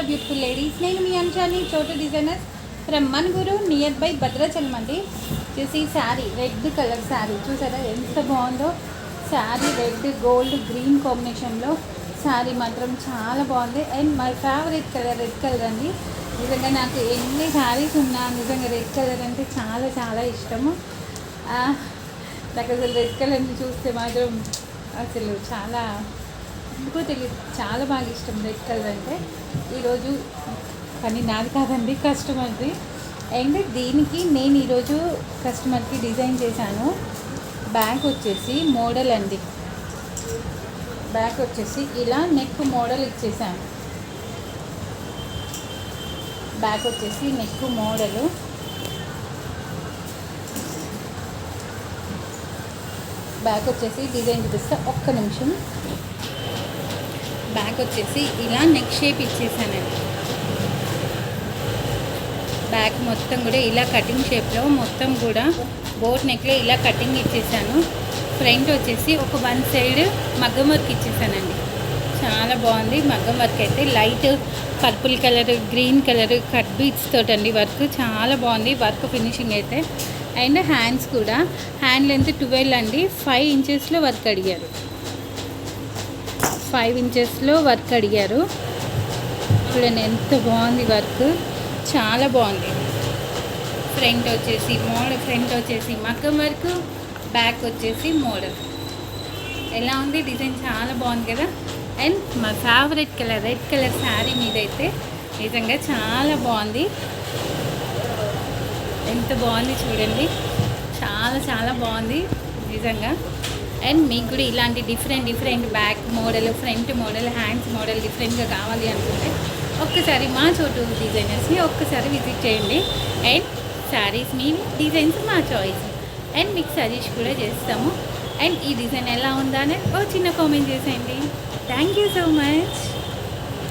Beautiful ladies, నేను మీ అంశాన్ని చోటు designers from Manuguru near by Bhadrachalam అండి. చూసి శారీ రెడ్ కలర్ శారీ చూసారా ఎంత బాగుందో. శారీ రెడ్ గోల్డ్ గ్రీన్ కాంబినేషన్లో శారీ మాత్రం చాలా బాగుంది. And my favourite colour red colour అండి. నిజంగా నాకు ఎన్ని శారీస్ ఉన్నా నిజంగా రెడ్ కలర్ అంటే చాలా చాలా ఇష్టము. నాకు అసలు రెడ్ కలర్ని చూస్తే మాత్రం అసలు చాలా ఎందుకో తెలియదు, చాలా బాగా ఇష్టం రెడ్ కలర్ అంటే. ఈరోజు కానీ నాది కాదండి, కస్టమర్ది. అండ్ దీనికి నేను ఈరోజు కస్టమర్కి డిజైన్ చేశాను. బ్యాక్ వచ్చేసి మోడల్ అండి, బ్యాక్ వచ్చేసి ఇలా నెక్ మోడల్ ఇచ్చేసాను. బ్యాక్ వచ్చేసి నెక్ మోడలు, బ్యాక్ వచ్చేసి డిజైన్ చూపిస్తా ఒక్క నిమిషం. బ్యాక్ వచ్చేసి ఇలా నెక్ షేప్ ఇచ్చేసానండి. బ్యాక్ మొత్తం కూడా ఇలా కటింగ్ షేప్లో మొత్తం కూడా బోట్ నెక్లో ఇలా కటింగ్ ఇచ్చేసాను. ఫ్రంట్ వచ్చేసి ఒక వన్ సైడ్ మగ్గం వర్క్ ఇచ్చేసానండి. చాలా బాగుంది మగ్గం వర్క్ అయితే. Light purple colour green colour cut beads తోటండి వర్క్, చాలా బాగుంది వర్క్ ఫినిషింగ్ అయితే. అండ్ హ్యాండ్స్ కూడా హ్యాండ్ లెంత్ 12 అండి. 5 ఇంచెస్లో వర్క్ అడిగారు, 5 ఇంచెస్లో వర్క్ అడిగారు. చూడండి ఎంత బాగుంది వర్క్, చాలా బాగుంది. ఫ్రంట్ వచ్చేసి మోడల్, ఫ్రంట్ వచ్చేసి మగ్గం వర్క్, బ్యాక్ వచ్చేసి మోడల్. ఎలా ఉంది డిజైన్, చాలా బాగుంది కదా. అండ్ మా favourite colour red colour sari మీద అయితే నిజంగా చాలా బాగుంది. ఎంత బాగుంది చూడండి, చాలా చాలా బాగుంది నిజంగా. అండ్ మీకు కూడా ఇలాంటి different back model, front model, hands model డిఫరెంట్గా కావాలి అనుకుంటే ఒక్కసారి మా చోటు డిజైనర్స్ని ఒక్కసారి విజిట్ చేయండి. అండ్ శారీస్ మీ డిజైన్స్ మా చాయిస్. అండ్ మీకు సజెస్ట్ కూడా చేస్తాము. అండ్ ఈ డిజైన్ ఎలా ఉందా అని ఒక చిన్న కామెంట్ చేసేయండి. Thank you so much.